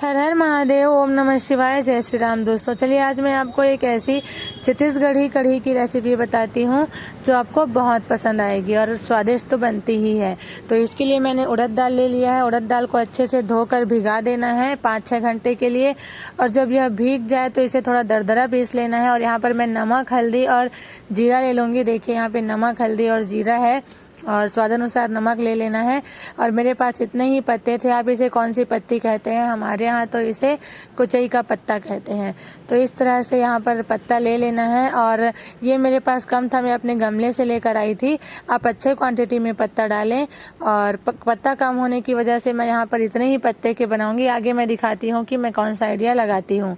हर हर महादेव, ओम नमः शिवाय, जय श्री राम। दोस्तों चलिए आज मैं आपको एक ऐसी छत्तीसगढ़ी कढ़ी की रेसिपी बताती हूँ जो आपको बहुत पसंद आएगी और स्वादिष्ट तो बनती ही है। तो इसके लिए मैंने उड़द दाल ले लिया है। उड़द दाल को अच्छे से धोकर भिगा देना है 5-6 घंटे के लिए, और जब यह भीग जाए तो इसे थोड़ा दरदरा पीस लेना है। और यहाँ पर मैं नमक, हल्दी और जीरा ले लूँगी। देखिए यहाँ पे नमक, हल्दी और जीरा है और स्वाद अनुसार नमक ले लेना है। और मेरे पास इतने ही पत्ते थे। आप इसे कौन सी पत्ती कहते हैं, हमारे यहाँ तो इसे कुचई का पत्ता कहते हैं। तो इस तरह से यहाँ पर पत्ता ले लेना है। और ये मेरे पास कम था, मैं अपने गमले से लेकर आई थी। आप अच्छे क्वांटिटी में पत्ता डालें, और पत्ता कम होने की वजह से मैं यहाँ पर इतने ही पत्ते के बनाऊंगी। आगे मैं दिखाती हूँ कि मैं कौन सा आइडिया लगाती हूँ।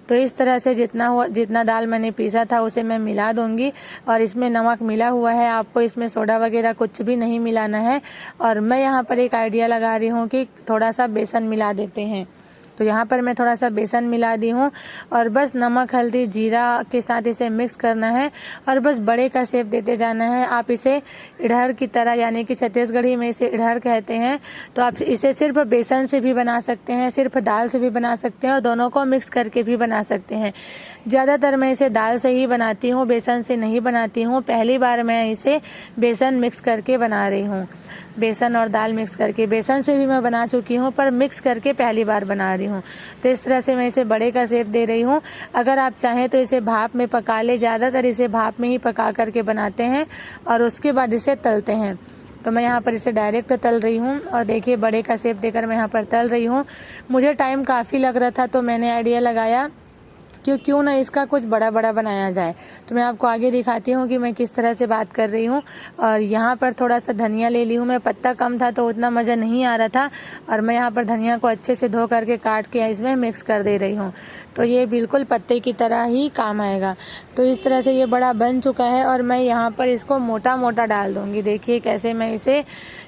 तो इस तरह से जितना दाल मैंने पीसा था उसे मैं मिला दूंगी। और इसमें नमक मिला हुआ है, आपको इसमें सोडा वगैरह कुछ भी नहीं मिलाना है। और मैं यहाँ पर एक आइडिया लगा रही हूँ कि थोड़ा सा बेसन मिला देते हैं। तो यहाँ पर मैं थोड़ा सा बेसन मिला दी हूँ और बस नमक, हल्दी, जीरा के साथ इसे मिक्स करना है और बस बड़े का शेप देते जाना है। आप इसे इडहर की तरह, यानी कि छत्तीसगढ़ी में इसे इडहर कहते हैं। तो आप इसे सिर्फ बेसन से भी बना सकते हैं, सिर्फ दाल से भी बना सकते हैं और दोनों को मिक्स करके भी बना सकते हैं। ज़्यादातर मैं इसे दाल से ही बनाती हूँ, बेसन से नहीं बनाती हूँ। पहली बार मैं इसे बेसन मिक्स करके बना रही हूँ। बेसन और दाल मिक्स करके, बेसन से भी मैं बना चुकी हूँ पर मिक्स करके पहली बार बना रही हूँ। तो इस तरह से मैं इसे बड़े का शेप दे रही हूँ। अगर आप चाहें तो इसे भाप में पका ले, ज़्यादातर इसे भाप में ही पका करके बनाते हैं और उसके बाद इसे तलते हैं। तो मैं यहाँ पर इसे डायरेक्ट तल रही हूँ और देखिए बड़े का शेप देकर मैं यहाँ पर तल रही हूँ। मुझे टाइम काफ़ी लग रहा था तो मैंने आइडिया लगाया क्यों ना इसका कुछ बड़ा बड़ा बनाया जाए। तो मैं आपको आगे दिखाती हूँ कि मैं किस तरह से बात कर रही हूँ। और यहाँ पर थोड़ा सा धनिया ले ली हूँ मैं, पत्ता कम था तो उतना मज़ा नहीं आ रहा था। और मैं यहाँ पर धनिया को अच्छे से धो करके काट के इसमें मिक्स कर दे रही हूँ। तो ये बिल्कुल पत्ते की तरह ही काम आएगा। तो इस तरह से ये बड़ा बन चुका है और मैं यहाँ पर इसको मोटा मोटा डाल दूँगी। देखिए कैसे मैं इसे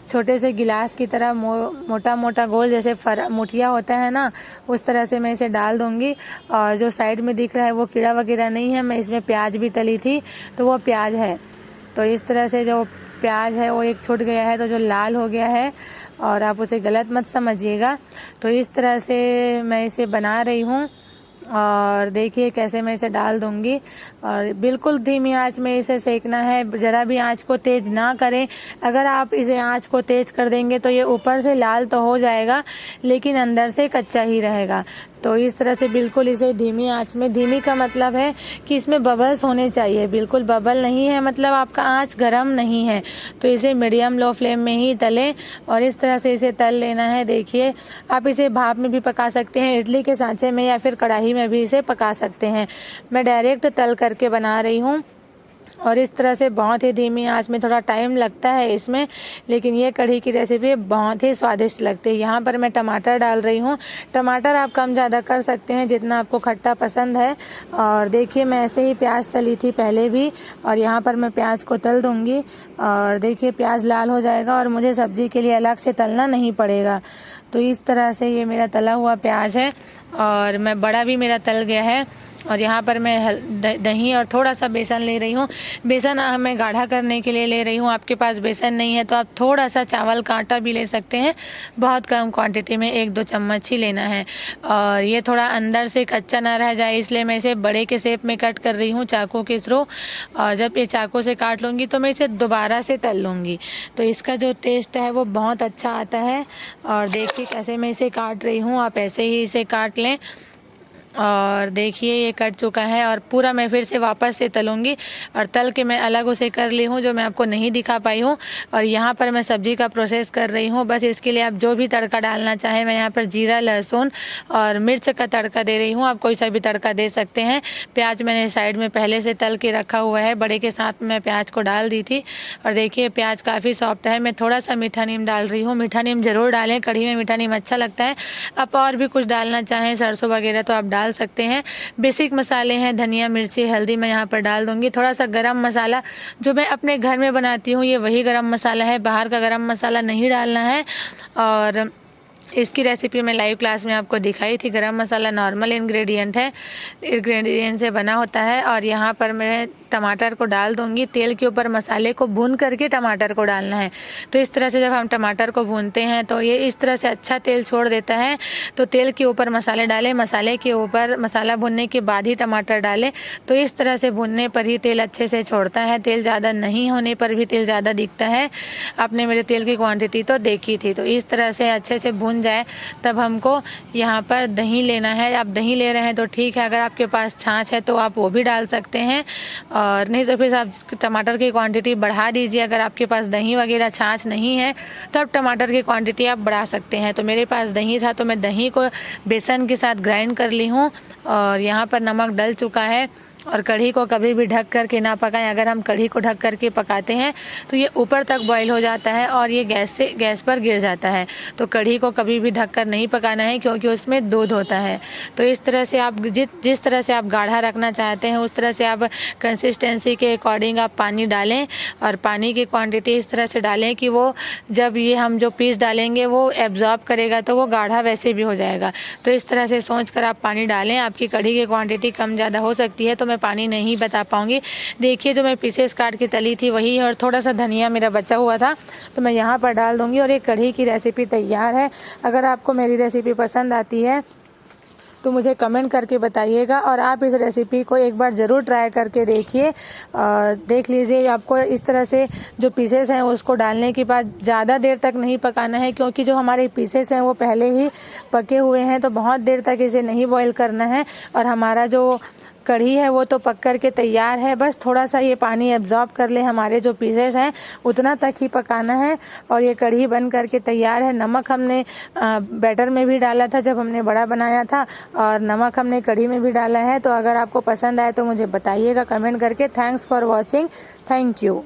छोटे से गिलास की तरह मोटा मोटा गोल, जैसे मुठिया होता है ना, उस तरह से मैं इसे डाल दूँगी। और जो साइड में दिख रहा है वो कीड़ा वगैरह नहीं है, मैं इसमें प्याज भी तली थी तो वो प्याज है। तो इस तरह से जो प्याज है वो एक छूट गया है तो जो लाल हो गया है, और आप उसे गलत मत समझिएगा। तो इस तरह से मैं इसे बना रही हूँ और देखिए कैसे मैं इसे डाल दूंगी। और बिल्कुल धीमी आंच में इसे सेकना है, ज़रा भी आंच को तेज़ ना करें। अगर आप इसे आंच को तेज़ कर देंगे तो ये ऊपर से लाल तो हो जाएगा लेकिन अंदर से कच्चा ही रहेगा। तो इस तरह से बिल्कुल इसे धीमी आंच में, धीमी का मतलब है कि इसमें बबल्स होने चाहिए, बिल्कुल बबल नहीं है मतलब आपका आंच गर्म नहीं है। तो इसे मीडियम लो फ्लेम में ही तलें और इस तरह से इसे तल लेना है। देखिए आप इसे भाप में भी पका सकते हैं, इडली के सांचे में या फिर कढ़ाई में भी इसे पका सकते हैं। मैं डायरेक्ट तल करके बना रही हूँ और इस तरह से बहुत ही धीमी आंच में, थोड़ा टाइम लगता है इसमें, लेकिन ये कढ़ी की रेसिपी बहुत ही स्वादिष्ट लगती है। यहाँ पर मैं टमाटर डाल रही हूँ। टमाटर आप कम ज़्यादा कर सकते हैं जितना आपको खट्टा पसंद है। और देखिए मैं ऐसे ही प्याज तली थी पहले भी, और यहाँ पर मैं प्याज को तल दूँगी। और देखिए प्याज लाल हो जाएगा और मुझे सब्जी के लिए अलग से तलना नहीं पड़ेगा। तो इस तरह से ये मेरा तला हुआ प्याज है और मैं बड़ा भी मेरा तल गया है। और यहाँ पर मैं दही और थोड़ा सा बेसन ले रही हूँ। बेसन मैं गाढ़ा करने के लिए ले रही हूँ। आपके पास बेसन नहीं है तो आप थोड़ा सा चावल का आटा भी ले सकते हैं, बहुत कम क्वांटिटी में, 1-2 चम्मच ही लेना है। और ये थोड़ा अंदर से कच्चा ना रह जाए इसलिए मैं इसे बड़े के शेप में कट कर रही हूँ चाकू के थ्रू। और जब ये चाकू से काट लूँगी तो मैं इसे दोबारा से तल लूँगी, तो इसका जो टेस्ट है वो बहुत अच्छा आता है। और देखिए कैसे मैं इसे काट रही हूँ, आप ऐसे ही इसे काट लें। और देखिए ये कट चुका है और पूरा मैं फिर से वापस से तलूँगी और तल के मैं अलग उसे कर ली हूँ जो मैं आपको नहीं दिखा पाई हूँ। और यहाँ पर मैं सब्जी का प्रोसेस कर रही हूँ। बस इसके लिए आप जो भी तड़का डालना चाहें, मैं यहाँ पर जीरा, लहसुन और मिर्च का तड़का दे रही हूँ। आप कोई सा भी तड़का दे सकते हैं। प्याज मैंने साइड में पहले से तल के रखा हुआ है, बड़े के साथ मैं प्याज को डाल दी थी। और देखिए प्याज काफ़ी सॉफ्ट है। मैं थोड़ा सा मीठा नीम डाल रही हूँ। मीठा नीम ज़रूर डालें, कढ़ी में मीठा नीम अच्छा लगता है। आप और भी कुछ डालना चाहें, सरसों वगैरह, तो आप डाल सकते हैं। बेसिक मसाले हैं धनिया, मिर्ची, हल्दी मैं यहाँ पर डाल दूंगी। थोड़ा सा गरम मसाला जो मैं अपने घर में बनाती हूँ ये वही गरम मसाला है, बाहर का गरम मसाला नहीं डालना है। और इसकी रेसिपी मैं लाइव क्लास में आपको दिखाई थी। गरम मसाला नॉर्मल इंग्रेडिएंट से बना होता है। और यहाँ पर मैं टमाटर को डाल दूंगी। तेल के ऊपर मसाले को भून करके टमाटर को डालना है। तो इस तरह से जब हम टमाटर को भूनते हैं तो ये इस तरह से अच्छा तेल छोड़ देता है। तो तेल के ऊपर मसाले डालें, मसाले के ऊपर मसाला भुनने के बाद ही टमाटर डालें। तो इस तरह से भुनने पर ही तेल अच्छे से छोड़ता है। तेल ज़्यादा नहीं होने पर भी तेल ज़्यादा दिखता है। आपने मेरे तेल की क्वांटिटी तो देखी थी। तो इस तरह से अच्छे से भुन जाए तब हमको यहाँ पर दही लेना है। आप दही ले रहे हैं तो ठीक है, अगर आपके पास छाछ है तो आप वो भी डाल सकते हैं, और नहीं तो फिर आप टमाटर की क्वांटिटी बढ़ा दीजिए। अगर आपके पास दही वगैरह छाछ नहीं है तो आप टमाटर की क्वांटिटी आप बढ़ा सकते हैं। तो मेरे पास दही था तो मैं दही को बेसन के साथ ग्राइंड कर ली हूँ। और यहाँ पर नमक डल चुका है। और कढ़ी को कभी भी ढक करके ना पकाएं। अगर हम कढ़ी को ढक करके पकाते हैं तो ये ऊपर तक बॉईल हो जाता है और ये गैस पर गिर जाता है। तो कढ़ी को कभी भी ढक कर नहीं पकाना है, क्योंकि उसमें दूध होता है। तो इस तरह से आप जिस तरह से आप गाढ़ा रखना चाहते हैं उस तरह से आप कंसिस्टेंसी के अकॉर्डिंग आप पानी डालें। और पानी की क्वांटिटी इस तरह से डालें कि वो जब ये हम जो पीस डालेंगे वो एब्जॉर्ब करेगा तो वो गाढ़ा वैसे भी हो जाएगा। तो इस तरह से सोच कर आप पानी डालें। आपकी कढ़ी की क्वांटिटी कम ज़्यादा हो सकती है तो मैं पानी नहीं बता पाऊंगी। देखिए जो मैं पीसेस काट के तली थी वही है, और थोड़ा सा धनिया मेरा बचा हुआ था तो मैं यहाँ पर डाल दूंगी। और ये कढ़ी की रेसिपी तैयार है। अगर आपको मेरी रेसिपी पसंद आती है तो मुझे कमेंट करके बताइएगा, और आप इस रेसिपी को एक बार ज़रूर ट्राई करके देखिए। और देख लीजिए आपको इस तरह से जो पीसेस हैं उसको डालने के बाद ज़्यादा देर तक नहीं पकाना है, क्योंकि जो हमारे पीसेस हैं वो पहले ही पके हुए हैं। तो बहुत देर तक इसे नहीं बॉईल करना है। और हमारा जो कढ़ी है वो तो पक कर के तैयार है। बस थोड़ा सा ये पानी एब्जॉर्ब कर ले हमारे जो पीसेस हैं उतना तक ही पकाना है। और ये कढ़ी बन कर के तैयार है। नमक हमने बैटर में भी डाला था जब हमने बड़ा बनाया था, और नमक हमने कढ़ी में भी डाला है। तो अगर आपको पसंद आए तो मुझे बताइएगा कमेंट करके। Thanks for watching. Thank you.